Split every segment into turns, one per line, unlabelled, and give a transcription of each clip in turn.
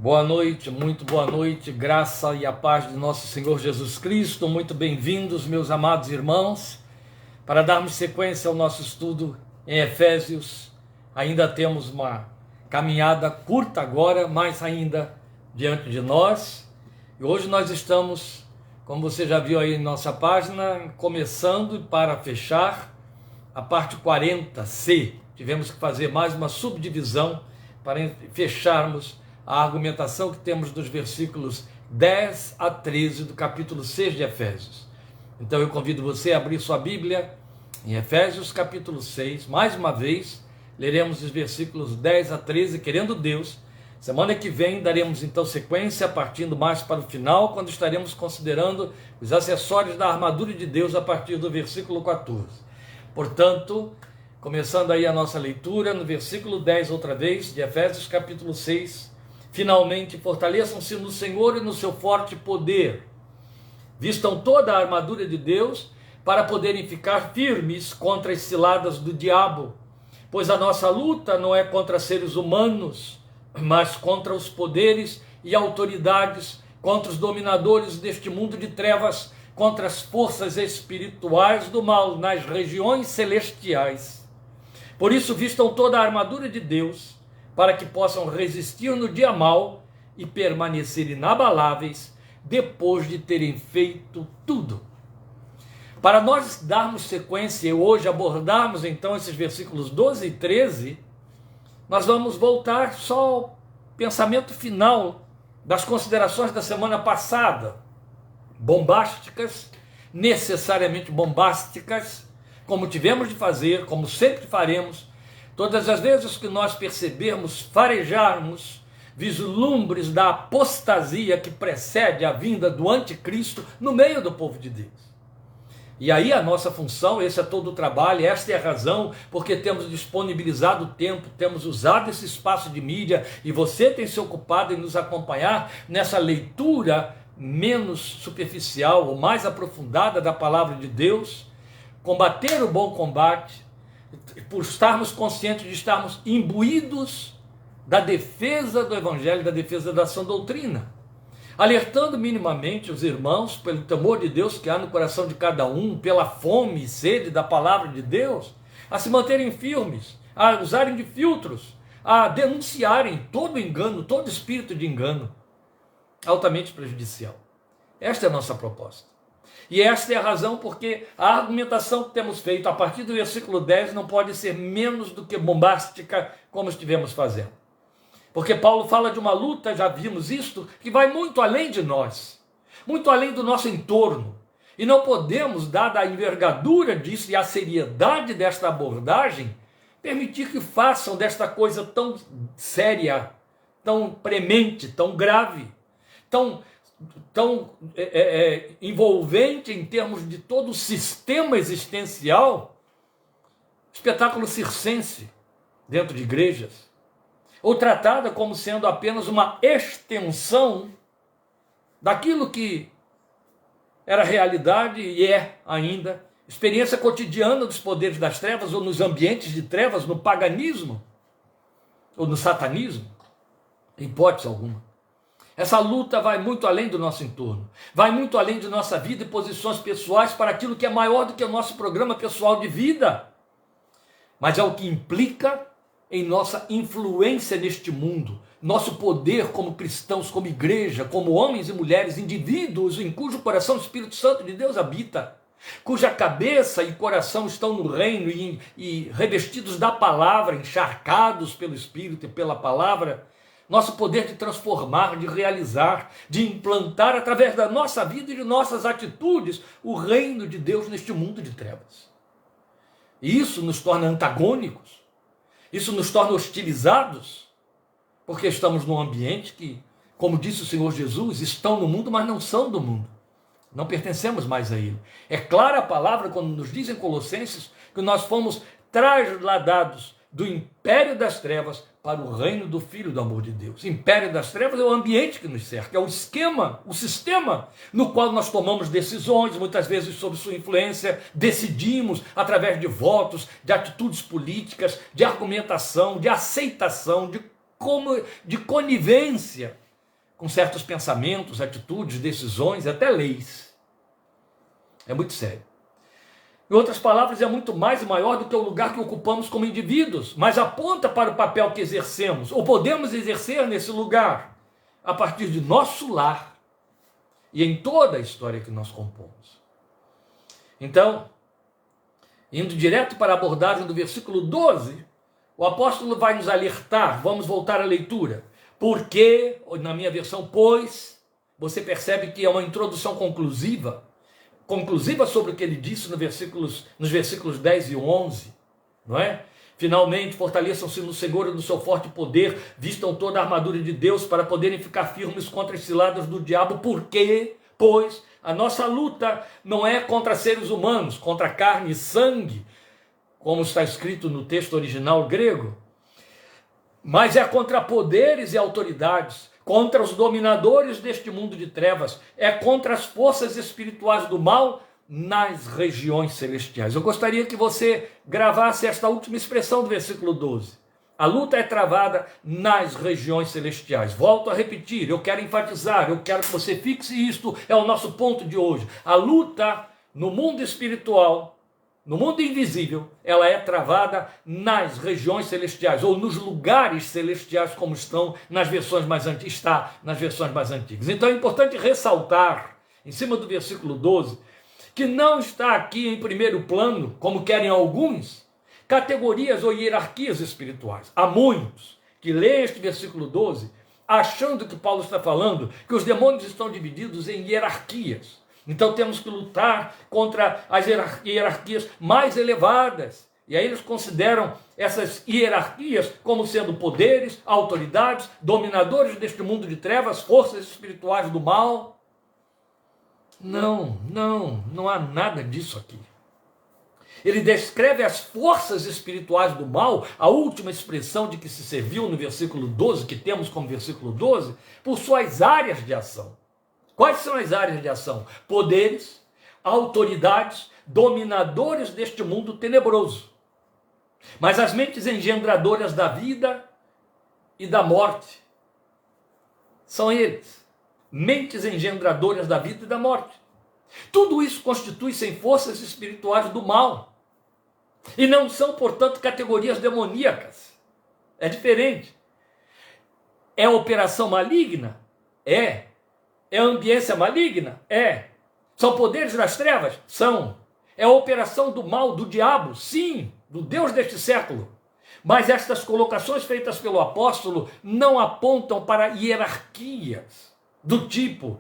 Boa noite, muito boa noite, graça e a paz de nosso Senhor Jesus Cristo. Muito bem-vindos, meus amados irmãos, para darmos sequência ao nosso estudo em Efésios. Ainda temos uma caminhada curta agora, mas ainda diante de nós. E hoje nós estamos, como você já viu aí em nossa página, começando para fechar a parte 40C. Tivemos que fazer mais uma subdivisão para fecharmos a argumentação que temos dos versículos 10 a 13 do capítulo 6 de Efésios. Então eu convido você a abrir sua Bíblia em Efésios capítulo 6, mais uma vez, leremos os versículos 10 a 13, querendo Deus. Semana que vem daremos então sequência, partindo mais para o final, quando estaremos considerando os acessórios da armadura de Deus a partir do versículo 14. Portanto, começando aí a nossa leitura, no versículo 10 outra vez, de Efésios capítulo 6, finalmente, fortaleçam-se no Senhor e no seu forte poder. Vistam toda a armadura de Deus para poderem ficar firmes contra as ciladas do diabo. Pois a nossa luta não é contra seres humanos, mas contra os poderes e autoridades, contra os dominadores deste mundo de trevas, contra as forças espirituais do mal nas regiões celestiais. Por isso, vistam toda a armadura de Deus, para que possam resistir no dia mau e permanecer inabaláveis depois de terem feito tudo. Para nós darmos sequência e hoje abordarmos então esses versículos 12 e 13, nós vamos voltar só ao pensamento final das considerações da semana passada, bombásticas, necessariamente bombásticas, como tivemos de fazer, como sempre faremos. Todas as vezes que nós percebermos, farejarmos vislumbres da apostasia que precede a vinda do anticristo no meio do povo de Deus. E aí a nossa função, esse é todo o trabalho, esta é a razão, porque temos disponibilizado o tempo, temos usado esse espaço de mídia, e você tem se ocupado em nos acompanhar nessa leitura menos superficial ou mais aprofundada da palavra de Deus, combater o bom combate, por estarmos conscientes de estarmos imbuídos da defesa do Evangelho, da defesa da sã doutrina, alertando minimamente os irmãos, pelo temor de Deus que há no coração de cada um, pela fome e sede da palavra de Deus, a se manterem firmes, a usarem de filtros, a denunciarem todo engano, todo espírito de engano, altamente prejudicial. Esta é a nossa proposta. E esta é a razão porque a argumentação que temos feito a partir do versículo 10 não pode ser menos do que bombástica, como estivemos fazendo. Porque Paulo fala de uma luta, já vimos isto, que vai muito além de nós, muito além do nosso entorno. E não podemos, dada a envergadura disso e a seriedade desta abordagem, permitir que façam desta coisa tão séria, tão premente, tão grave, tão envolvente em termos de todo o sistema existencial, espetáculo circense dentro de igrejas, ou tratada como sendo apenas uma extensão daquilo que era realidade e é ainda experiência cotidiana dos poderes das trevas, ou nos ambientes de trevas, no paganismo, ou no satanismo, em hipótese alguma. Essa luta vai muito além do nosso entorno, vai muito além de nossa vida e posições pessoais para aquilo que é maior do que o nosso programa pessoal de vida. Mas é o que implica em nossa influência neste mundo, nosso poder como cristãos, como igreja, como homens e mulheres, indivíduos em cujo coração o Espírito Santo de Deus habita, cuja cabeça e coração estão no reino e revestidos da palavra, encharcados pelo Espírito e pela palavra. Nosso poder de transformar, de realizar, de implantar através da nossa vida e de nossas atitudes o reino de Deus neste mundo de trevas. E isso nos torna antagônicos, isso nos torna hostilizados, porque estamos num ambiente que, como disse o Senhor Jesus, estão no mundo, mas não são do mundo. Não pertencemos mais a ele. É clara a palavra quando nos diz em Colossenses que nós fomos trasladados do império das trevas para o reino do Filho do amor de Deus. Império das trevas é o ambiente que nos cerca, é o esquema, o sistema no qual nós tomamos decisões, muitas vezes sob sua influência, decidimos através de votos, de atitudes políticas, de argumentação, de aceitação, de conivência com certos pensamentos, atitudes, decisões, até leis. É muito sério. Em outras palavras, é muito mais e maior do que o lugar que ocupamos como indivíduos, mas aponta para o papel que exercemos, ou podemos exercer nesse lugar, a partir de nosso lar e em toda a história que nós compomos. Então, indo direto para a abordagem do versículo 12, o apóstolo vai nos alertar, vamos voltar à leitura, porque, na minha versão, pois, você percebe que é uma introdução conclusiva sobre o que ele disse nos versículos 10 e 11, não é? Finalmente, fortaleçam-se no Senhor e no seu forte poder, vistam toda a armadura de Deus para poderem ficar firmes contra as ciladas do diabo, porque, pois, a nossa luta não é contra seres humanos, contra carne e sangue, como está escrito no texto original grego, mas é contra poderes e autoridades, contra os dominadores deste mundo de trevas, é contra as forças espirituais do mal nas regiões celestiais. Eu gostaria que você gravasse esta última expressão do versículo 12. A luta é travada nas regiões celestiais. Volto a repetir, eu quero enfatizar, eu quero que você fixe isto, é o nosso ponto de hoje. A luta no mundo espiritual, no mundo invisível, ela é travada nas regiões celestiais, ou nos lugares celestiais, como estão nas versões mais antigas, está nas versões mais antigas. Então é importante ressaltar, em cima do versículo 12, que não está aqui em primeiro plano, como querem alguns, categorias ou hierarquias espirituais. Há muitos que leem este versículo 12, achando que Paulo está falando que os demônios estão divididos em hierarquias. Então temos que lutar contra as hierarquias mais elevadas. E aí eles consideram essas hierarquias como sendo poderes, autoridades, dominadores deste mundo de trevas, forças espirituais do mal. Não há nada disso aqui. Ele descreve as forças espirituais do mal, a última expressão de que se serviu no versículo 12, que temos como versículo 12, por suas áreas de ação. Quais são as áreas de ação? Poderes, autoridades, dominadores deste mundo tenebroso. Mas as mentes engendradoras da vida e da morte são eles. Mentes engendradoras da vida e da morte. Tudo isso constitui-se em forças espirituais do mal. E não são, portanto, categorias demoníacas. É diferente. É operação maligna? É. É ambiência maligna? É. São poderes das trevas? São. É a operação do mal, do diabo? Sim, do Deus deste século. Mas estas colocações feitas pelo apóstolo não apontam para hierarquias do tipo,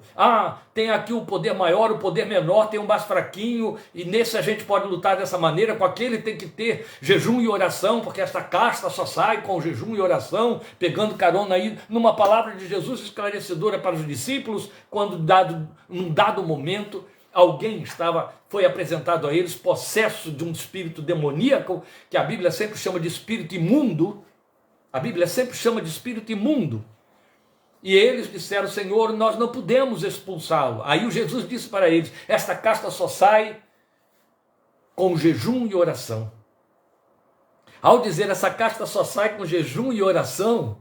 tem aqui o poder maior, o poder menor, tem um mais fraquinho, e nesse a gente pode lutar dessa maneira, com aquele tem que ter jejum e oração, porque esta casta só sai com jejum e oração, pegando carona aí numa palavra de Jesus esclarecedora para os discípulos, quando num dado momento alguém foi apresentado a eles possesso de um espírito demoníaco, que a Bíblia sempre chama de espírito imundo. A Bíblia sempre chama de espírito imundo. E eles disseram, Senhor, nós não podemos expulsá-lo. Aí o Jesus disse para eles, esta casta só sai com jejum e oração. Ao dizer essa casta só sai com jejum e oração,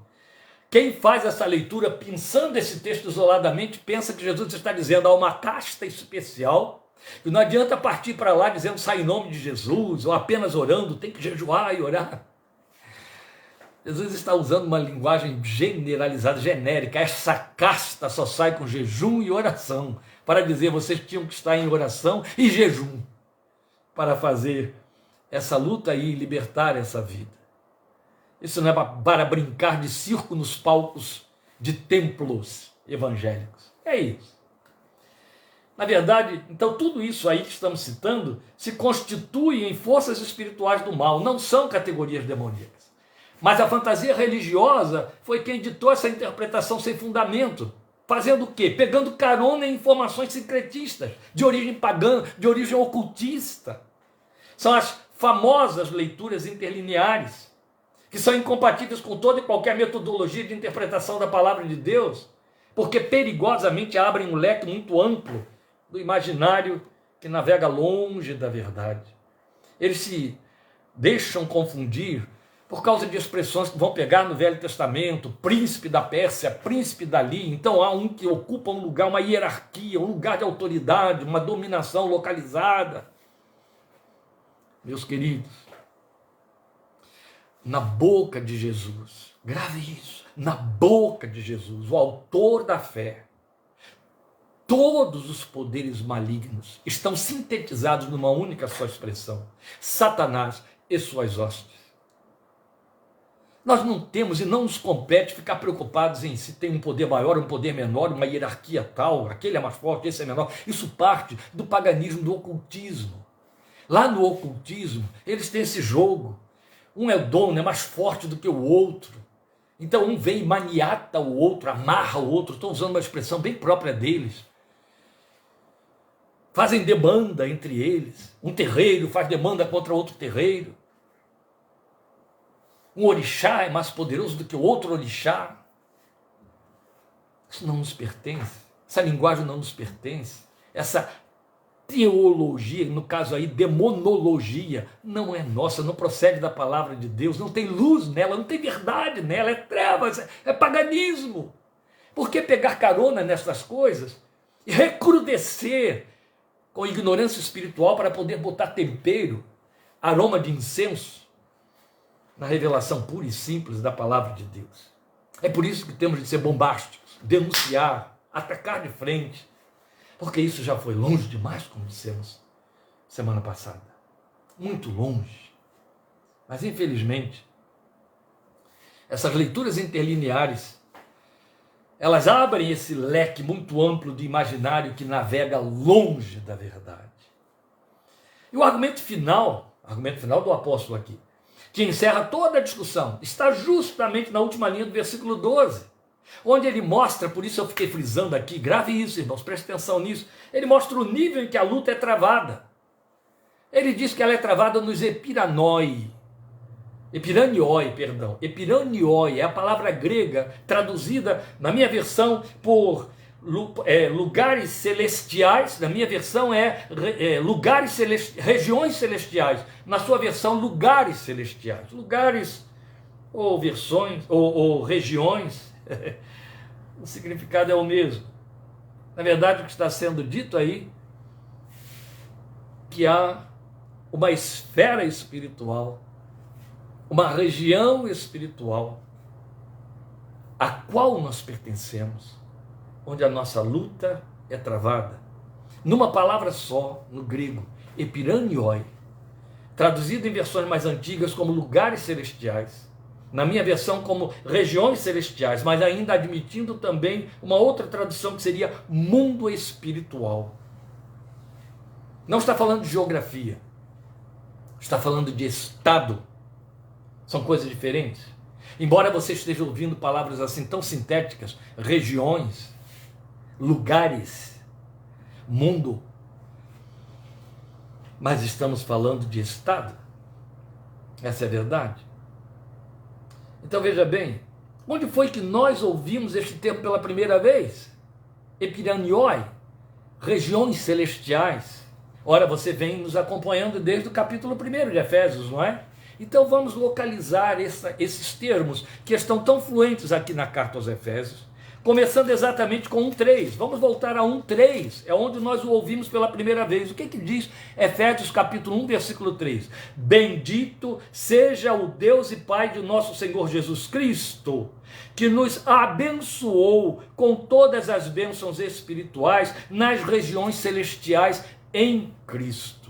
quem faz essa leitura pensando esse texto isoladamente, pensa que Jesus está dizendo, há uma casta especial, e não adianta partir para lá dizendo, sai em nome de Jesus, ou apenas orando, tem que jejuar e orar. Jesus está usando uma linguagem generalizada, genérica. Essa casta só sai com jejum e oração. Para dizer, vocês tinham que estar em oração e jejum para fazer essa luta e libertar essa vida. Isso não é para brincar de circo nos palcos de templos evangélicos. É isso. Na verdade, então tudo isso aí que estamos citando se constitui em forças espirituais do mal. Não são categorias demoníacas. Mas a fantasia religiosa foi quem ditou essa interpretação sem fundamento. Fazendo o quê? Pegando carona em informações secretistas, de origem pagã, de origem ocultista. São as famosas leituras interlineares, que são incompatíveis com toda e qualquer metodologia de interpretação da palavra de Deus, porque perigosamente abrem um leque muito amplo do imaginário que navega longe da verdade. Eles se deixam confundir por causa de expressões que vão pegar no Velho Testamento, príncipe da Pérsia, príncipe dali. Então há um que ocupa um lugar, uma hierarquia, um lugar de autoridade, uma dominação localizada. Meus queridos, na boca de Jesus, grave isso, na boca de Jesus, o autor da fé, todos os poderes malignos estão sintetizados numa única só expressão: Satanás e suas hostes. Nós não temos e não nos compete ficar preocupados em se tem um poder maior, um poder menor, uma hierarquia tal, aquele é mais forte, esse é menor. Isso parte do paganismo, do ocultismo. Lá no ocultismo, eles têm esse jogo. Um é o dono, é mais forte do que o outro. Então um vem e maniata o outro, amarra o outro. Estou usando uma expressão bem própria deles. Fazem demanda entre eles. Um terreiro faz demanda contra outro terreiro. Um orixá é mais poderoso do que o outro orixá. Isso não nos pertence. Essa linguagem não nos pertence. Essa teologia, no caso aí, demonologia, não é nossa, não procede da palavra de Deus, não tem luz nela, não tem verdade nela, é trevas, é paganismo. Por que pegar carona nessas coisas e recrudescer com ignorância espiritual para poder botar tempero, aroma de incenso, na revelação pura e simples da palavra de Deus? É por isso que temos de ser bombásticos, denunciar, atacar de frente, porque isso já foi longe demais, como dissemos semana passada. Muito longe. Mas, infelizmente, essas leituras interlineares, elas abrem esse leque muito amplo de imaginário que navega longe da verdade. E o argumento final do apóstolo aqui, que encerra toda a discussão, está justamente na última linha do versículo 12, onde ele mostra, por isso eu fiquei frisando aqui, grave isso, irmãos, preste atenção nisso, ele mostra o nível em que a luta é travada. Ele diz que ela é travada nos epiranioi, é a palavra grega, traduzida, na minha versão, por lugares celestiais, na minha versão lugares celestiais, regiões celestiais, na sua versão lugares celestiais, lugares ou versões, ou regiões, o significado é o mesmo. Na verdade, o que está sendo dito aí, que há uma esfera espiritual, uma região espiritual, a qual nós pertencemos, onde a nossa luta é travada. Numa palavra só, no grego, epiranioi, traduzido em versões mais antigas como lugares celestiais, na minha versão como regiões celestiais, mas ainda admitindo também uma outra tradução que seria mundo espiritual. Não está falando de geografia, está falando de estado. São coisas diferentes. Embora você esteja ouvindo palavras assim tão sintéticas, regiões, lugares, mundo, mas estamos falando de estado. Essa é a verdade. Então veja bem, onde foi que nós ouvimos este termo pela primeira vez? Epiranioi, regiões celestiais. Ora, você vem nos acompanhando desde o capítulo 1 de Efésios, não é? Então vamos localizar esses termos que estão tão fluentes aqui na carta aos Efésios, começando exatamente com 1:3. Vamos voltar a 1:3, é onde nós o ouvimos pela primeira vez. O que diz Efésios capítulo 1, versículo 3? Bendito seja o Deus e Pai de nosso Senhor Jesus Cristo, que nos abençoou com todas as bênçãos espirituais nas regiões celestiais em Cristo.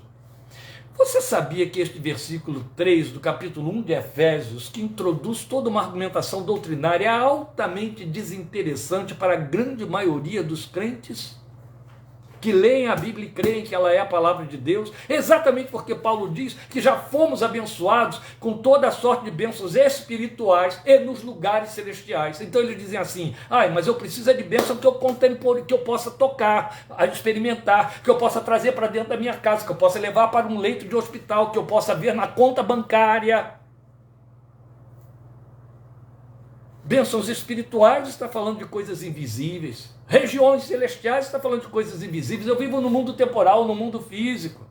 Você sabia que este versículo 3 do capítulo 1 de Efésios, que introduz toda uma argumentação doutrinária, é altamente desinteressante para a grande maioria dos crentes que leem a Bíblia e creem que ela é a palavra de Deus, exatamente porque Paulo diz que já fomos abençoados com toda a sorte de bênçãos espirituais e nos lugares celestiais. Então eles dizem assim: mas eu preciso de bênção que eu contempore, que eu possa tocar, experimentar, que eu possa trazer para dentro da minha casa, que eu possa levar para um leito de hospital, que eu possa ver na conta bancária. Bênçãos espirituais está falando de coisas invisíveis. Regiões celestiais está falando de coisas invisíveis. Eu vivo no mundo temporal, no mundo físico.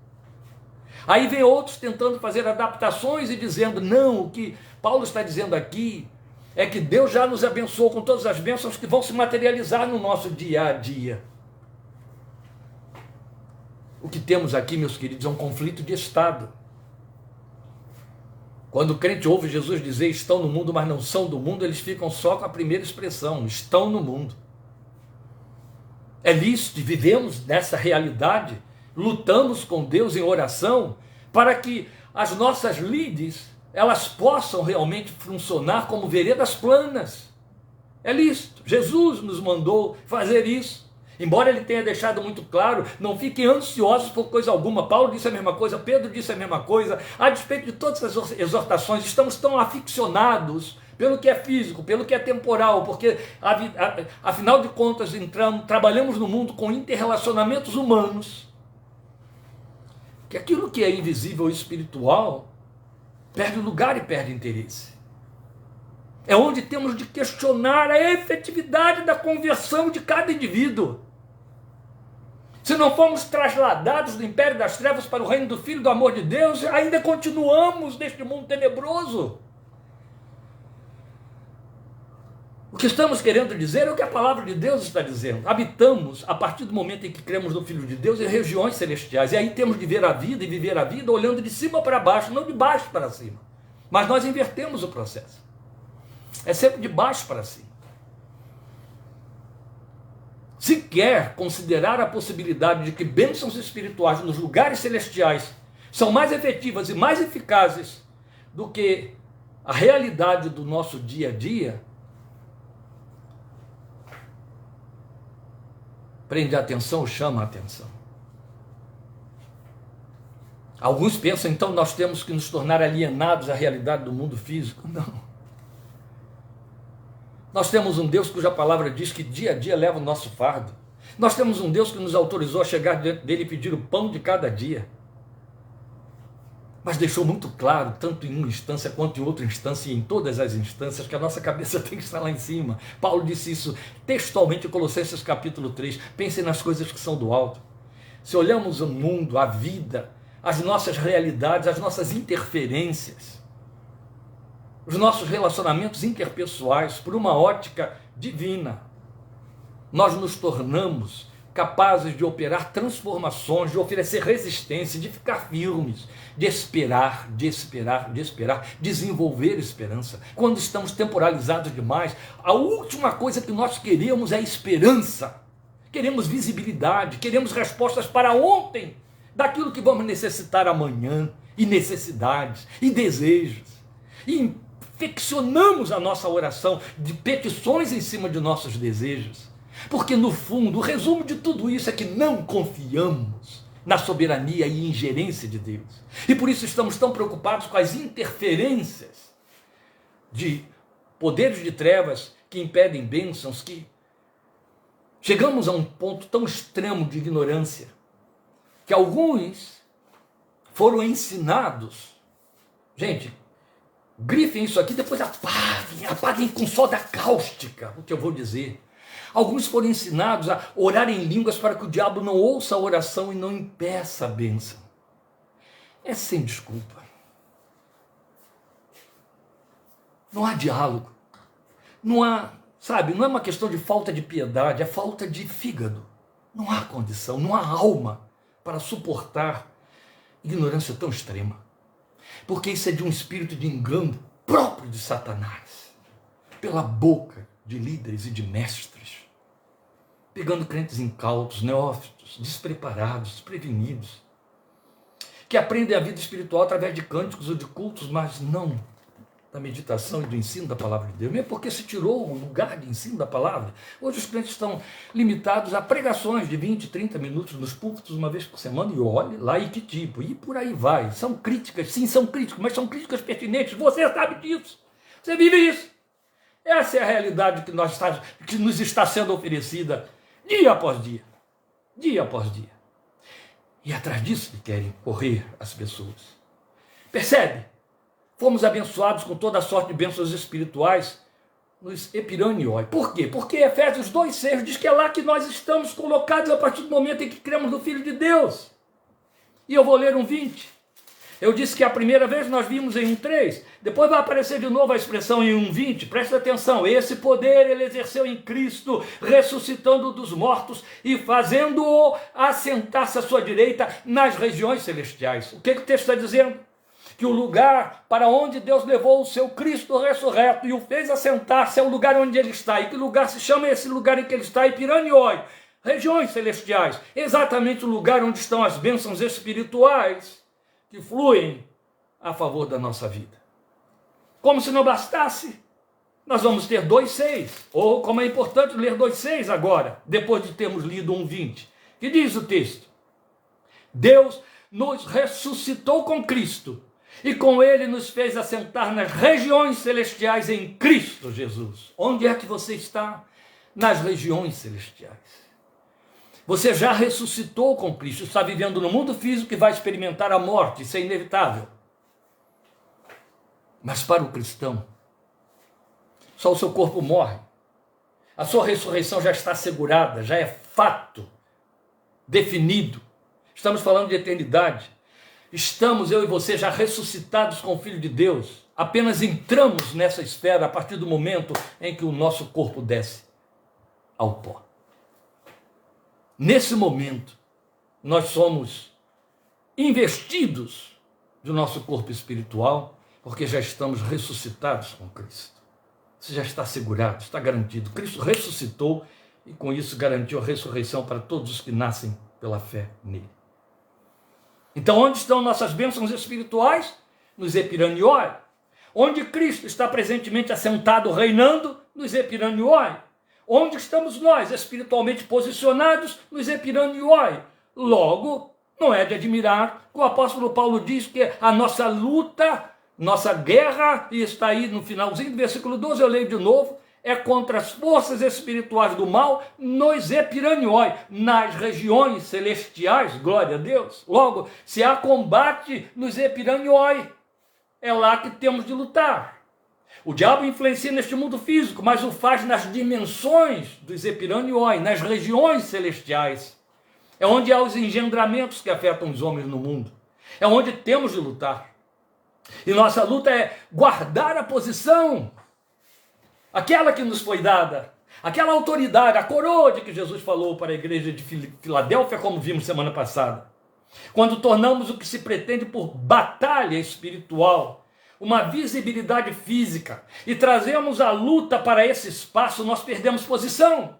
Aí vem outros tentando fazer adaptações e dizendo, não, o que Paulo está dizendo aqui é que Deus já nos abençoou com todas as bênçãos que vão se materializar no nosso dia a dia. O que temos aqui, meus queridos, é um conflito de estado. Quando o crente ouve Jesus dizer estão no mundo, mas não são do mundo, eles ficam só com a primeira expressão, estão no mundo. É lícito, vivemos nessa realidade, lutamos com Deus em oração para que as nossas lides, elas possam realmente funcionar como veredas planas. É lícito, Jesus nos mandou fazer isso. Embora ele tenha deixado muito claro, não fiquem ansiosos por coisa alguma. Paulo disse a mesma coisa, Pedro disse a mesma coisa. A despeito de todas as exortações, estamos tão aficionados pelo que é físico, pelo que é temporal, porque afinal de contas trabalhamos no mundo com interrelacionamentos humanos, que aquilo que é invisível e espiritual perde lugar e perde interesse. É onde temos de questionar a efetividade da conversão de cada indivíduo. Se não fomos trasladados do império das trevas para o reino do Filho do amor de Deus, ainda continuamos neste mundo tenebroso. O que estamos querendo dizer é o que a palavra de Deus está dizendo. Habitamos, a partir do momento em que cremos no Filho de Deus, em regiões celestiais. E aí temos de ver a vida e viver a vida olhando de cima para baixo, não de baixo para cima. Mas nós invertemos o processo. É sempre de baixo para cima. Se quer considerar a possibilidade de que bênçãos espirituais nos lugares celestiais são mais efetivas e mais eficazes do que a realidade do nosso dia a dia, prende a atenção ou chama a atenção. Alguns pensam, então, nós temos que nos tornar alienados à realidade do mundo físico. Não. Nós temos um Deus cuja palavra diz que dia a dia leva o nosso fardo. Nós temos um Deus que nos autorizou a chegar diante dele e pedir o pão de cada dia. Mas deixou muito claro, tanto em uma instância quanto em outra instância, e em todas as instâncias, que a nossa cabeça tem que estar lá em cima. Paulo disse isso textualmente em Colossenses capítulo 3. Pensem nas coisas que são do alto. Se olhamos o mundo, a vida, as nossas realidades, as nossas interferências, os nossos relacionamentos interpessoais, por uma ótica divina, nós nos tornamos capazes de operar transformações, de oferecer resistência, de ficar firmes, de esperar, desenvolver esperança. Quando estamos temporalizados demais, a última coisa que nós queremos é esperança. Queremos visibilidade, queremos respostas para ontem, daquilo que vamos necessitar amanhã, e necessidades, e desejos. E infeccionamos a nossa oração de petições em cima de nossos desejos. Porque no fundo, o resumo de tudo isso é que não confiamos na soberania e ingerência de Deus. E por isso estamos tão preocupados com as interferências de poderes de trevas que impedem bênçãos, que chegamos a um ponto tão extremo de ignorância, que alguns foram ensinados. Gente, grifem isso aqui, depois apaguem com soda cáustica o que eu vou dizer. Alguns foram ensinados a orar em línguas para que o diabo não ouça a oração e não impeça a bênção. É sem desculpa. Não há diálogo. Não há, não é uma questão de falta de piedade, é falta de fígado. Não há condição, não há alma para suportar ignorância tão extrema. Porque isso é de um espírito de engano próprio de Satanás, pela boca de líderes e de mestres, pegando crentes incautos, neófitos, despreparados, desprevenidos, que aprendem a vida espiritual através de cânticos ou de cultos, mas não da meditação e do ensino da palavra de Deus, mesmo porque se tirou o lugar de ensino da palavra. Hoje os crentes estão limitados a pregações de 20, 30 minutos nos púlpitos uma vez por semana, e olhe lá e que tipo, e por aí vai. São críticas, sim, são críticas, mas são críticas pertinentes, você sabe disso, você vive isso. Essa é a realidade que nos está sendo oferecida dia após dia, dia após dia. E é atrás disso que querem correr as pessoas. Percebe? Fomos abençoados com toda a sorte de bênçãos espirituais nos epiranioi. Por quê? Porque Efésios 2,6 diz que é lá que nós estamos colocados a partir do momento em que cremos no Filho de Deus. E eu vou ler um 20. Eu disse que a primeira vez nós vimos em 1:3, depois vai aparecer de novo a expressão em 1:20, presta atenção, esse poder ele exerceu em Cristo, ressuscitando dos mortos e fazendo-o assentar-se à sua direita nas regiões celestiais. O que o texto está dizendo? Que o lugar para onde Deus levou o seu Cristo ressurreto e o fez assentar-se é o lugar onde ele está. E que lugar se chama esse lugar em que ele está? Epiranioi, regiões celestiais, exatamente o lugar onde estão as bênçãos espirituais que fluem a favor da nossa vida. Como se não bastasse, nós vamos ter 2:6, ou como é importante ler 2:6 agora, depois de termos lido 1:20, que diz o texto: Deus nos ressuscitou com Cristo, e com ele nos fez assentar nas regiões celestiais em Cristo Jesus. Onde é que você está? Nas regiões celestiais. Você já ressuscitou com Cristo, está vivendo no mundo físico e vai experimentar a morte, isso é inevitável. Mas para o cristão, só o seu corpo morre. A sua ressurreição já está assegurada, já é fato, definido. Estamos falando de eternidade. Estamos, eu e você, já ressuscitados com o Filho de Deus. Apenas entramos nessa esfera a partir do momento em que o nosso corpo desce ao pó. Nesse momento, nós somos investidos do nosso corpo espiritual, porque já estamos ressuscitados com Cristo. Isso já está assegurado, está garantido. Cristo ressuscitou e com isso garantiu a ressurreição para todos os que nascem pela fé nele. Então, onde estão nossas bênçãos espirituais? Nos epiranioi. Onde Cristo está presentemente assentado, reinando? Nos epiranioi. Onde estamos nós, espiritualmente posicionados? Nos epiranioi. Logo, não é de admirar que o apóstolo Paulo diz que a nossa luta, nossa guerra, e está aí no finalzinho do versículo 12, eu leio de novo, é contra as forças espirituais do mal nos epiranioi, nas regiões celestiais, glória a Deus. Logo, se há combate nos epiranioi, é lá que temos de lutar. O diabo influencia neste mundo físico, mas o faz nas dimensões dos epiranioi, nas regiões celestiais. É onde há os engendramentos que afetam os homens no mundo. É onde temos de lutar. E nossa luta é guardar a posição, aquela que nos foi dada, aquela autoridade, a coroa de que Jesus falou para a igreja de Filadélfia, como vimos semana passada. Quando tornamos o que se pretende por batalha espiritual, uma visibilidade física, e trazemos a luta para esse espaço, nós perdemos posição.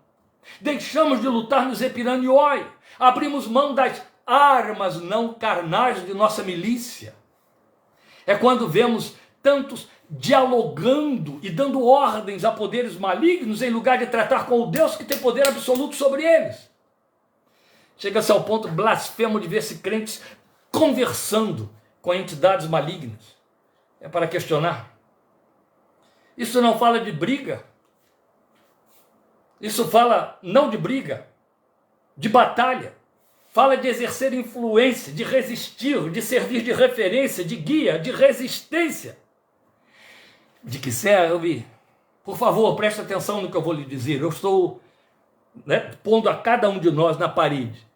Deixamos de lutar nos epiranioi, abrimos mão das armas não carnais de nossa milícia. É quando vemos tantos dialogando e dando ordens a poderes malignos em lugar de tratar com o Deus que tem poder absoluto sobre eles. Chega-se ao ponto blasfemo de ver-se crentes conversando com entidades malignas. É para questionar. Isso não fala de briga. Isso fala não de briga, de batalha. Fala de exercer influência, de resistir, de servir de referência, de guia, de resistência. De que serve? Por favor, preste atenção no que eu vou lhe dizer. Eu estou pondo a cada um de nós na parede.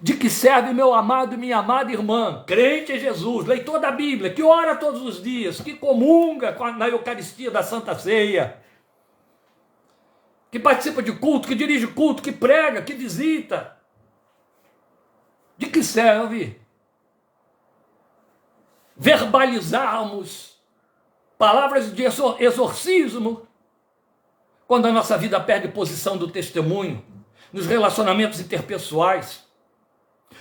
De que serve meu amado e minha amada irmã, crente em Jesus, leitor da Bíblia, que ora todos os dias, que comunga na Eucaristia da Santa Ceia, que participa de culto, que dirige culto, que prega, que visita. De que serve verbalizarmos palavras de exorcismo quando a nossa vida perde posição do testemunho, nos relacionamentos interpessoais,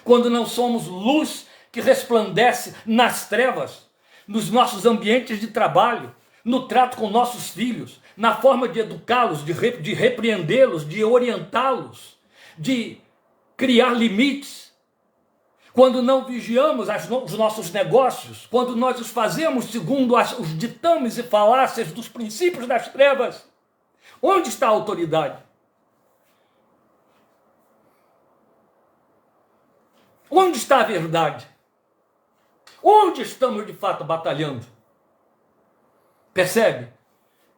quando não somos luz que resplandece nas trevas, nos nossos ambientes de trabalho, no trato com nossos filhos, na forma de educá-los, de repreendê-los, de orientá-los, de criar limites. Quando não vigiamos os nossos negócios, quando nós os fazemos segundo os ditames e falácias dos princípios das trevas, onde está a autoridade? Onde está a verdade? Onde estamos de fato batalhando? Percebe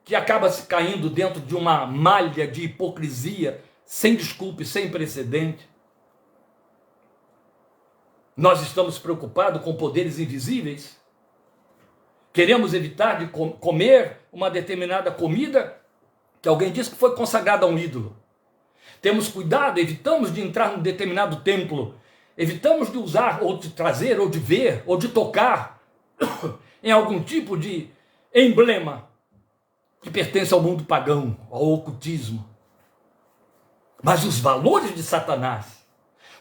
que acaba se caindo dentro de uma malha de hipocrisia sem desculpa e sem precedente? Nós estamos preocupados com poderes invisíveis? Queremos evitar de comer uma determinada comida que alguém disse que foi consagrada a um ídolo. Temos cuidado, evitamos de entrar num determinado templo, evitamos de usar, ou de trazer, ou de ver, ou de tocar em algum tipo de emblema que pertence ao mundo pagão, ao ocultismo. Mas os valores de Satanás,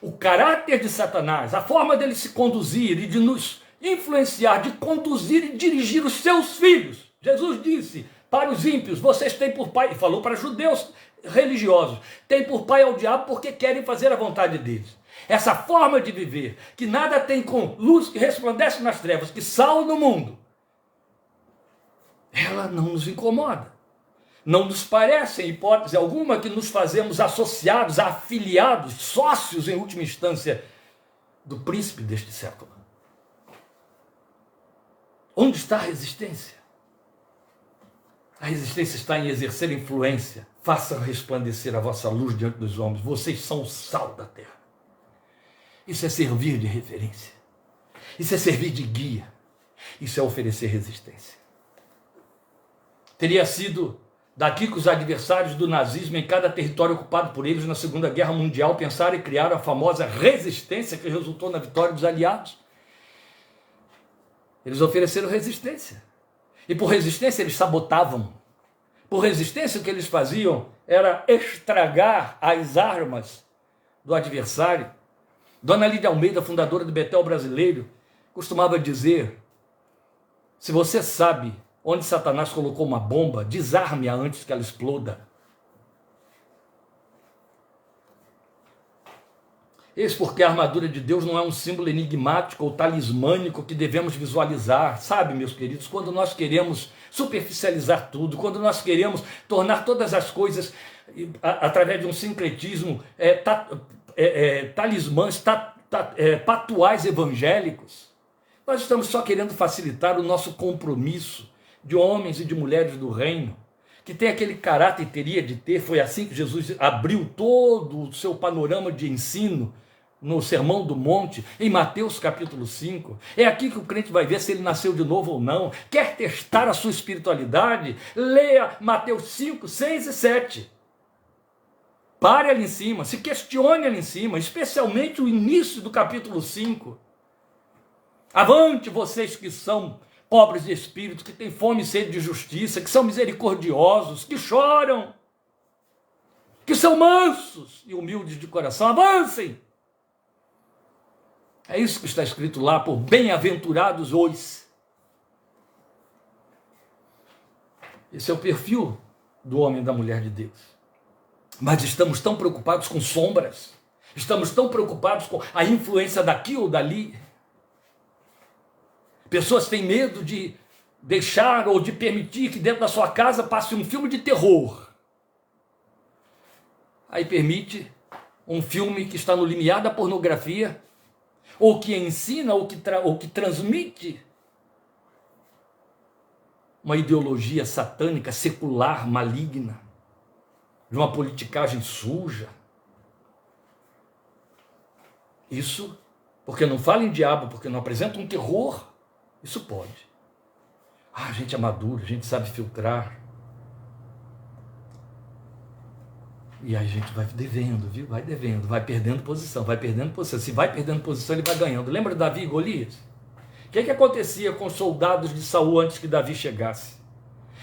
o caráter de Satanás, a forma dele se conduzir e de nos influenciar, de conduzir e dirigir os seus filhos. Jesus disse para os ímpios: vocês têm por pai, e falou para judeus religiosos, têm por pai ao diabo porque querem fazer a vontade deles. Essa forma de viver, que nada tem com luz que resplandece nas trevas, que sal no mundo, ela não nos incomoda. Não nos parece, em hipótese alguma, que nos fazemos associados, afiliados, sócios, em última instância, do príncipe deste século. Onde está a resistência? A resistência está em exercer influência. Façam resplandecer a vossa luz diante dos homens. Vocês são o sal da terra. Isso é servir de referência. Isso é servir de guia. Isso é oferecer resistência. Teria sido daqui que os adversários do nazismo em cada território ocupado por eles na Segunda Guerra Mundial pensaram e criaram a famosa resistência que resultou na vitória dos aliados. Eles ofereceram resistência. E por resistência eles sabotavam. Por resistência o que eles faziam era estragar as armas do adversário. Dona Lídia Almeida, fundadora do Betel Brasileiro, costumava dizer: se você sabe onde Satanás colocou uma bomba, desarme-a antes que ela exploda. Eis porque a armadura de Deus não é um símbolo enigmático ou talismânico que devemos visualizar. Sabe, meus queridos, quando nós queremos superficializar tudo, quando nós queremos tornar todas as coisas, através de um sincretismo, talismãs, patuais evangélicos, nós estamos só querendo facilitar o nosso compromisso de homens e de mulheres do reino, que tem aquele caráter e teria de ter. Foi assim que Jesus abriu todo o seu panorama de ensino no Sermão do Monte, em Mateus capítulo 5. É aqui que o crente vai ver se ele nasceu de novo ou não. Quer testar a sua espiritualidade? Leia Mateus 5, 6 e 7. Pare ali em cima, se questione ali em cima, especialmente o início do capítulo 5. Avante vocês que são pobres de espírito, que têm fome e sede de justiça, que são misericordiosos, que choram, que são mansos e humildes de coração. Avancem! É isso que está escrito lá, por bem-aventurados os. Esse é o perfil do homem e da mulher de Deus. Mas estamos tão preocupados com sombras, estamos tão preocupados com a influência daqui ou dali. Pessoas têm medo de deixar ou de permitir que dentro da sua casa passe um filme de terror. Aí permite um filme que está no limiar da pornografia, ou que ensina, ou que transmite uma ideologia satânica, secular, maligna, de uma politicagem suja. Isso, porque não fala em diabo, porque não apresenta um terror, isso pode. A gente é maduro, a gente sabe filtrar. E aí a gente vai devendo, viu? Vai devendo, vai perdendo posição, vai perdendo posição. Se vai perdendo posição, ele vai ganhando. Lembra de Davi e Golias? O que acontecia com os soldados de Saul antes que Davi chegasse?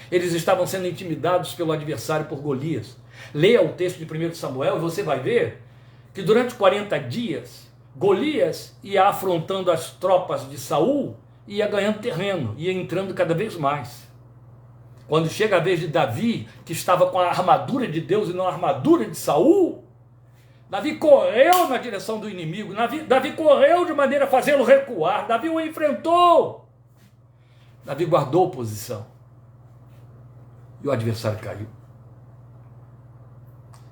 Eles estavam sendo intimidados pelo adversário, por Golias. Leia o texto de 1 Samuel e você vai ver que durante 40 dias, Golias ia afrontando as tropas de Saul, ia ganhando terreno, ia entrando cada vez mais. Quando chega a vez de Davi, que estava com a armadura de Deus e não a armadura de Saul, Davi correu na direção do inimigo, Davi correu de maneira a fazê-lo recuar, Davi o enfrentou, Davi guardou posição, e o adversário caiu.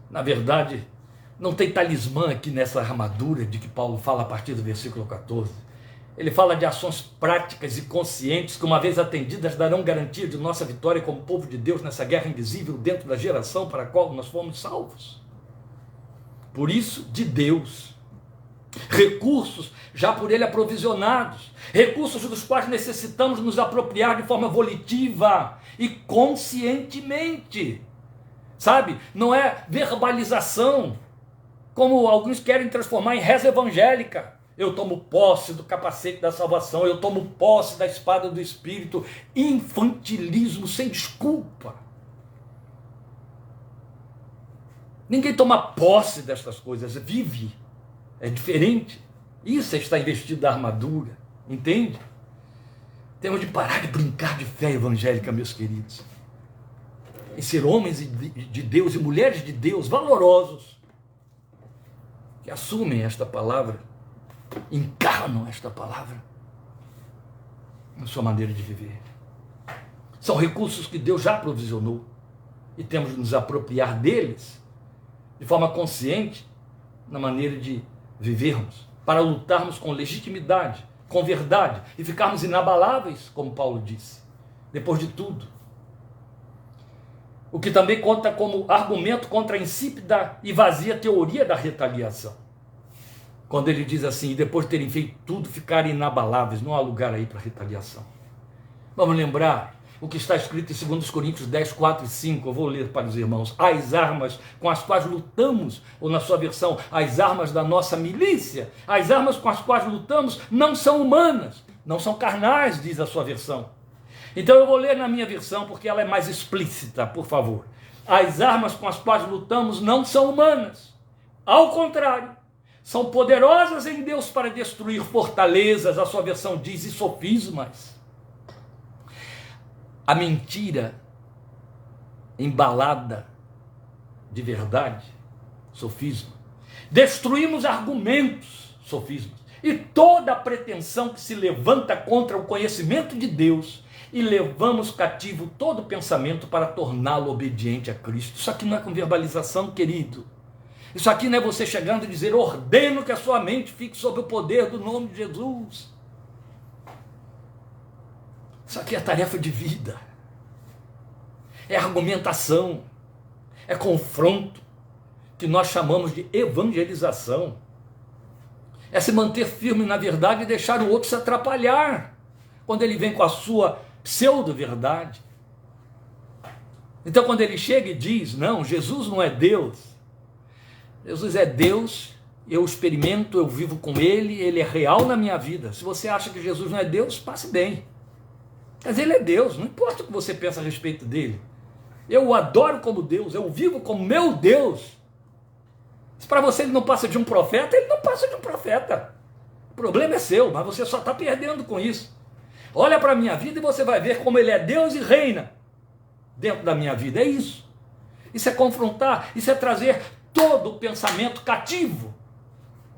Na verdade, não tem talismã aqui nessa armadura de que Paulo fala a partir do versículo 14. Ele fala de ações práticas e conscientes que, uma vez atendidas, darão garantia de nossa vitória como povo de Deus nessa guerra invisível dentro da geração para a qual nós fomos salvos. Por isso, de Deus, recursos já por Ele aprovisionados, recursos dos quais necessitamos nos apropriar de forma volitiva e conscientemente, sabe? Não é verbalização, como alguns querem transformar em reza evangélica. Eu tomo posse do capacete da salvação, eu tomo posse da espada do Espírito. Infantilismo sem desculpa. Ninguém toma posse destas coisas, vive. É diferente. Isso é estar investido da armadura, entende? Temos de parar de brincar de fé evangélica, meus queridos. E ser homens de Deus e mulheres de Deus valorosos, que assumem esta palavra, encarnam esta palavra na sua maneira de viver. São recursos que Deus já provisionou e temos de nos apropriar deles de forma consciente na maneira de vivermos, para lutarmos com legitimidade, com verdade e ficarmos inabaláveis, como Paulo disse, depois de tudo. O que também conta como argumento contra a insípida e vazia teoria da retaliação. Quando ele diz assim, e depois de terem feito tudo, ficarem inabaláveis, não há lugar aí para retaliação. Vamos lembrar o que está escrito em 2 Coríntios 10, 4 e 5, eu vou ler para os irmãos. As armas com as quais lutamos, ou na sua versão, as armas da nossa milícia, as armas com as quais lutamos não são humanas, não são carnais, diz a sua versão. Então eu vou ler na minha versão, porque ela é mais explícita, por favor. As armas com as quais lutamos não são humanas, ao contrário, são poderosas em Deus para destruir fortalezas, a sua versão diz, e sofismas. A mentira embalada de verdade, sofisma. Destruímos argumentos, sofismas. E toda a pretensão que se levanta contra o conhecimento de Deus, e levamos cativo todo pensamento para torná-lo obediente a Cristo. Isso aqui não é com verbalização, querido. Isso aqui não é você chegando e dizer, ordeno que a sua mente fique sob o poder do nome de Jesus. Isso aqui é tarefa de vida. É argumentação. É confronto, que nós chamamos de evangelização. É se manter firme na verdade e deixar o outro se atrapalhar, quando ele vem com a sua pseudo-verdade. Então quando ele chega e diz, não, Jesus não é Deus, Jesus é Deus, eu experimento, eu vivo com Ele, Ele é real na minha vida. Se você acha que Jesus não é Deus, passe bem. Mas Ele é Deus, não importa o que você pensa a respeito dele. Eu o adoro como Deus, eu o vivo como meu Deus. Se para você ele não passa de um profeta, ele não passa de um profeta. O problema é seu, mas você só está perdendo com isso. Olha para a minha vida e você vai ver como Ele é Deus e reina dentro da minha vida. É isso. Isso é confrontar, isso é trazer todo o pensamento cativo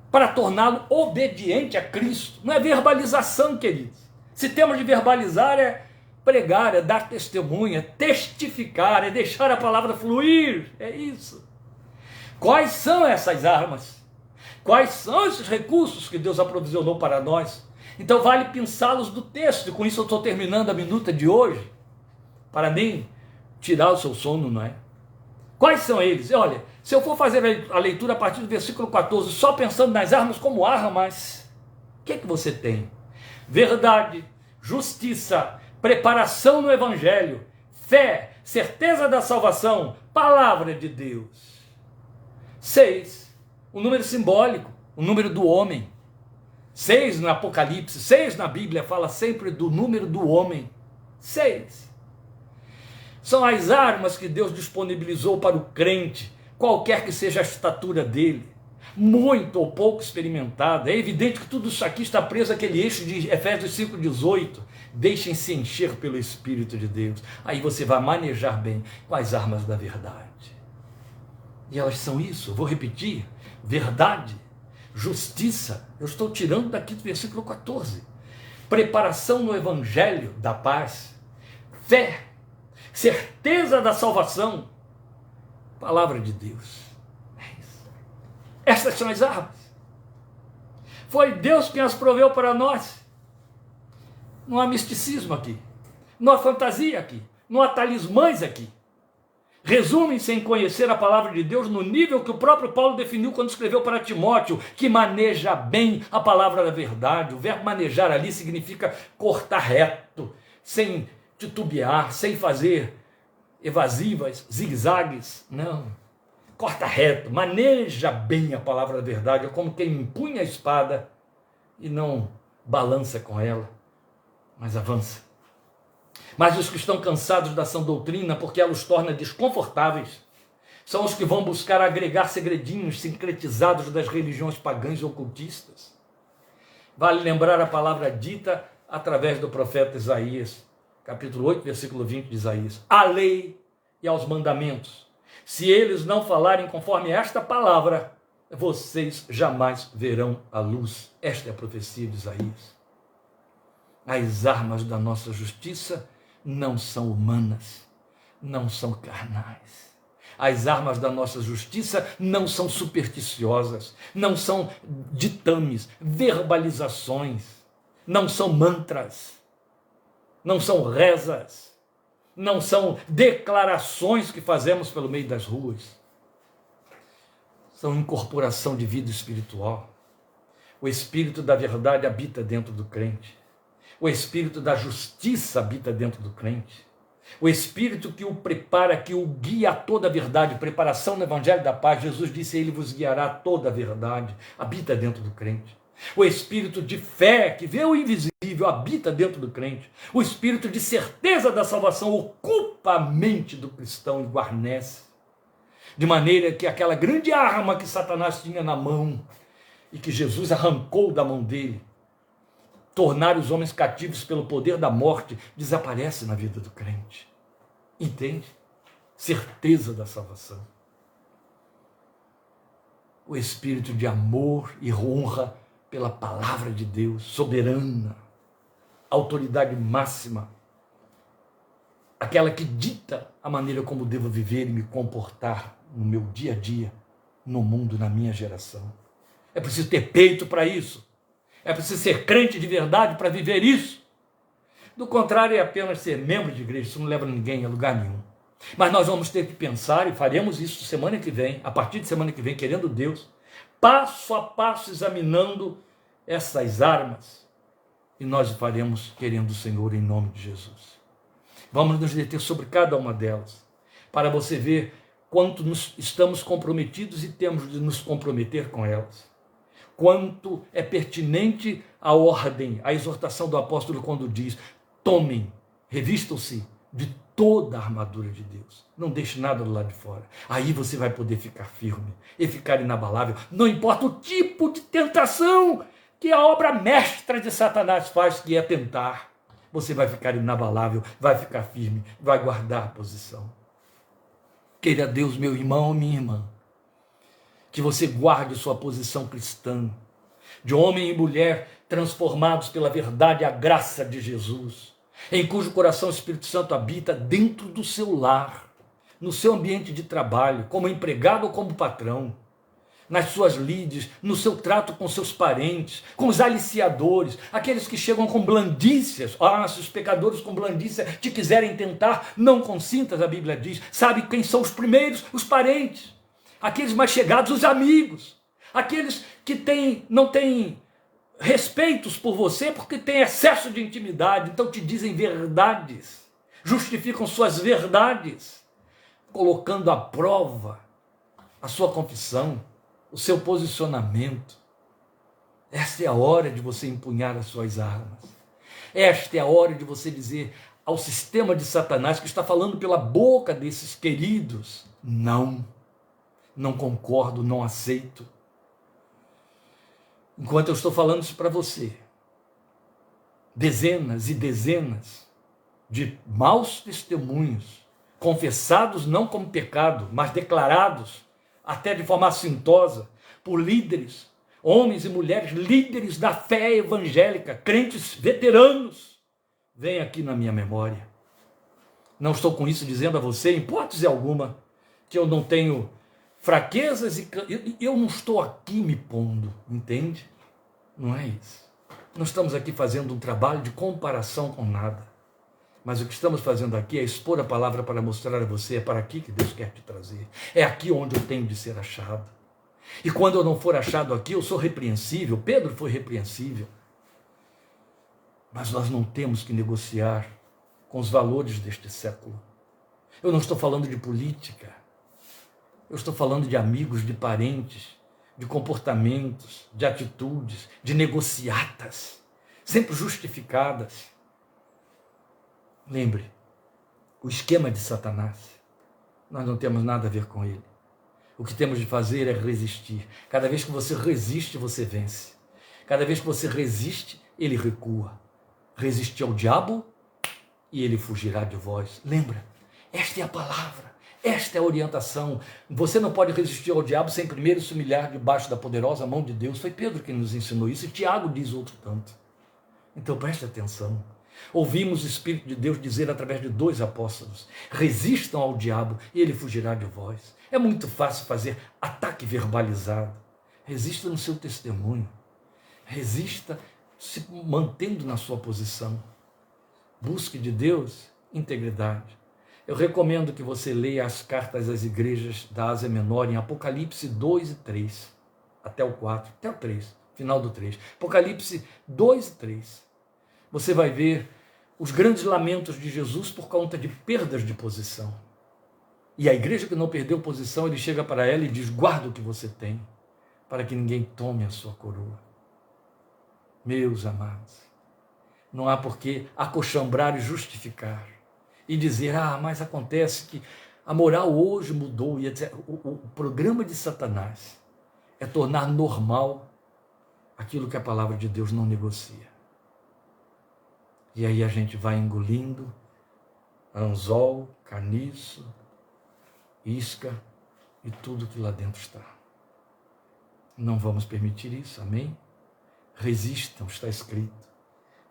para torná-lo obediente a Cristo. Não é verbalização, queridos. Se temos de verbalizar, é pregar, é dar testemunha, é testificar, é deixar a palavra fluir. É isso. Quais são essas armas? Quais são esses recursos que Deus aprovisionou para nós? Então vale pensá-los do texto, e com isso eu estou terminando a minuta de hoje, para nem tirar o seu sono, não é? Quais são eles? Olha, se eu for fazer a leitura a partir do versículo 14, só pensando nas armas como armas, o que é que você tem? Verdade, justiça, preparação no Evangelho, fé, certeza da salvação, palavra de Deus. 6, o número simbólico, o número do homem. 6 no Apocalipse, 6 na Bíblia, fala sempre do número do homem. 6. São as armas que Deus disponibilizou para o crente, qualquer que seja a estatura dele, muito ou pouco experimentada. É evidente que tudo isso aqui está preso àquele eixo de Efésios 5,18. Deixem-se encher pelo Espírito de Deus. Aí você vai manejar bem com as armas da verdade. E elas são isso, eu vou repetir, verdade, justiça, eu estou tirando daqui do versículo 14, preparação no Evangelho da paz, fé, certeza da salvação, palavra de Deus. É isso. Essas são as armas. Foi Deus quem as proveu para nós. Não há misticismo aqui, não há fantasia aqui, não há talismãs aqui. resumem-se em conhecer a palavra de Deus no nível que o próprio Paulo definiu quando escreveu para Timóteo, que maneja bem a palavra da verdade. O verbo manejar ali significa cortar reto, sem titubear, sem fazer evasivas, zigue-zagues, não. Corta reto, maneja bem a palavra da verdade, é como quem empunha a espada e não balança com ela, mas avança. Mas os que estão cansados da sã doutrina, porque ela os torna desconfortáveis, são os que vão buscar agregar segredinhos sincretizados das religiões pagãs e ocultistas. Vale lembrar a palavra dita através do profeta Isaías, capítulo 8, versículo 20 de Isaías. A lei e aos mandamentos, se eles não falarem conforme esta palavra, vocês jamais verão a luz. Esta é a profecia de Isaías. As armas da nossa justiça não são humanas, não são carnais. As armas da nossa justiça não são supersticiosas, não são ditames, verbalizações, não são mantras, não são rezas, não são declarações que fazemos pelo meio das ruas. São incorporação de vida espiritual. O Espírito da verdade habita dentro do crente. O Espírito da justiça habita dentro do crente. O Espírito que o prepara, que o guia a toda a verdade, preparação no Evangelho da Paz, Jesus disse, ele vos guiará a toda a verdade, habita dentro do crente. O Espírito de fé, que vê o invisível, habita dentro do crente. O Espírito de certeza da salvação ocupa a mente do cristão e guarnece. De maneira que aquela grande arma que Satanás tinha na mão e que Jesus arrancou da mão dele, tornar os homens cativos pelo poder da morte, desaparece na vida do crente. Entende? Certeza da salvação. O espírito de amor e honra pela palavra de Deus, soberana, autoridade máxima, aquela que dita a maneira como devo viver e me comportar no meu dia a dia, no mundo, na minha geração. É preciso ter peito para isso. É preciso ser crente de verdade para viver isso. Do contrário, é apenas ser membro de igreja. Isso não leva ninguém a lugar nenhum. Mas nós vamos ter que pensar, e faremos isso semana que vem, a partir de semana que vem, querendo Deus, passo a passo, examinando essas armas. E nós o faremos querendo o Senhor em nome de Jesus. Vamos nos deter sobre cada uma delas, para você ver quanto estamos comprometidos e temos de nos comprometer com elas. Quanto é pertinente a ordem, a exortação do apóstolo quando diz, tomem, revistam-se de toda a armadura de Deus. Não deixe nada do lado de fora. Aí você vai poder ficar firme e ficar inabalável. Não importa o tipo de tentação que a obra mestra de Satanás faz, que é tentar. Você vai ficar inabalável, vai ficar firme, vai guardar a posição. Queira Deus, meu irmão, minha irmã, que você guarde sua posição cristã, de homem e mulher transformados pela verdade e a graça de Jesus, em cujo coração o Espírito Santo habita dentro do seu lar, no seu ambiente de trabalho, como empregado ou como patrão, nas suas lides, no seu trato com seus parentes, com os aliciadores, aqueles que chegam com blandícias. Se os pecadores com blandícia te quiserem tentar, não consintas, a Bíblia diz. Sabe quem são os primeiros? Os parentes. Aqueles mais chegados, os amigos, aqueles que não têm respeitos por você porque têm excesso de intimidade, então te dizem verdades, justificam suas verdades, colocando à prova a sua confissão, o seu posicionamento. Esta é a hora de você empunhar as suas armas. Esta é a hora de você dizer ao sistema de Satanás que está falando pela boca desses queridos, não concordo, não aceito. Enquanto eu estou falando isso para você, dezenas e dezenas de maus testemunhos, confessados não como pecado, mas declarados até de forma assintosa por líderes, homens e mulheres, líderes da fé evangélica, crentes veteranos, vem aqui na minha memória. Não estou com isso dizendo a você, em hipótese alguma, que eu não tenho fraquezas e eu não estou aqui me pondo, entende? Não é isso. Não estamos aqui fazendo um trabalho de comparação com nada. Mas o que estamos fazendo aqui é expor a palavra para mostrar a você, é para aqui que Deus quer te trazer. É aqui onde eu tenho de ser achado. E quando eu não for achado aqui, eu sou repreensível. Pedro foi repreensível. Mas nós não temos que negociar com os valores deste século. Eu não estou falando de política. Eu estou falando de amigos, de parentes, de comportamentos, de atitudes, de negociatas, sempre justificadas. Lembre, o esquema de Satanás, nós não temos nada a ver com ele. O que temos de fazer é resistir. Cada vez que você resiste, você vence. Cada vez que você resiste, ele recua. Resistir ao diabo e ele fugirá de vós. Lembra, esta é a palavra, esta é a orientação. Você não pode resistir ao diabo sem primeiro se humilhar debaixo da poderosa mão de Deus. Foi Pedro quem nos ensinou isso e Tiago diz outro tanto. Então preste atenção. Ouvimos o Espírito de Deus dizer através de 2 apóstolos: resistam ao diabo e ele fugirá de vós. É muito fácil fazer ataque verbalizado. Resista no seu testemunho. Resista se mantendo na sua posição. Busque de Deus integridade. Eu recomendo que você leia as cartas às igrejas da Ásia Menor em Apocalipse 2 e 3, até o 4, até o 3, final do 3. Apocalipse 2 e 3. Você vai ver os grandes lamentos de Jesus por conta de perdas de posição. E a igreja que não perdeu posição, ele chega para ela e diz: guarda o que você tem, para que ninguém tome a sua coroa. Meus amados, não há por que acochambrar e justificar e dizer: mas acontece que a moral hoje mudou, e etc. O programa de Satanás é tornar normal aquilo que a palavra de Deus não negocia. E aí a gente vai engolindo anzol, caniço, isca e tudo que lá dentro está. Não vamos permitir isso, amém? Resistam, está escrito.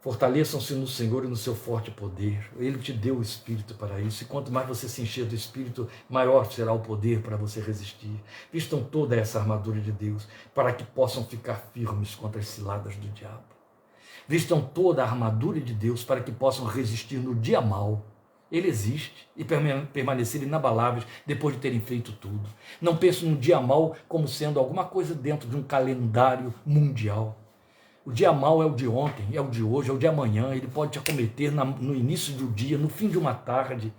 Fortaleçam-se no Senhor e no seu forte poder. Ele te deu o Espírito para isso. E quanto mais você se encher do Espírito, maior será o poder para você resistir. Vistam toda essa armadura de Deus para que possam ficar firmes contra as ciladas do diabo. Vistam toda a armadura de Deus para que possam resistir no dia mau. Ele existe e permanecer inabaláveis depois de terem feito tudo. Não pense no dia mau como sendo alguma coisa dentro de um calendário mundial. O dia mau é o de ontem, é o de hoje, é o de amanhã. Ele pode te acometer no início do dia, no fim de uma tarde.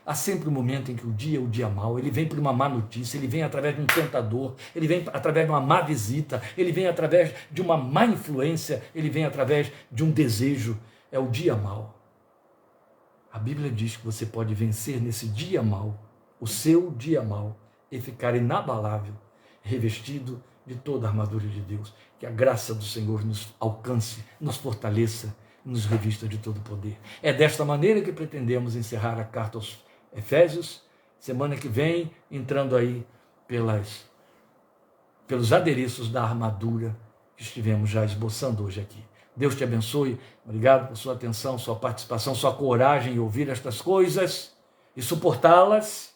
Há sempre um momento em que o dia é o dia mau. Ele vem por uma má notícia, ele vem através de um tentador, ele vem através de uma má visita, ele vem através de uma má influência, ele vem através de um desejo. É o dia mau. A Bíblia diz que você pode vencer nesse dia mau, o seu dia mau, e ficar inabalável, revestido de toda a armadura de Deus. Que a graça do Senhor nos alcance, nos fortaleça, nos revista de todo poder. É desta maneira que pretendemos encerrar a carta aos Efésios, semana que vem, entrando aí pelos adereços da armadura que estivemos já esboçando hoje aqui. Deus te abençoe, obrigado por sua atenção, sua participação, sua coragem em ouvir estas coisas e suportá-las.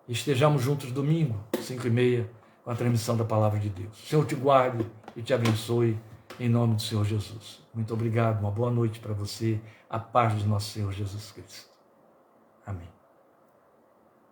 Estejamos juntos domingo, 5h30, com a transmissão da Palavra de Deus. O Senhor te guarde e te abençoe, em nome do Senhor Jesus. Muito obrigado, uma boa noite para você, a paz do nosso Senhor Jesus Cristo. Amém.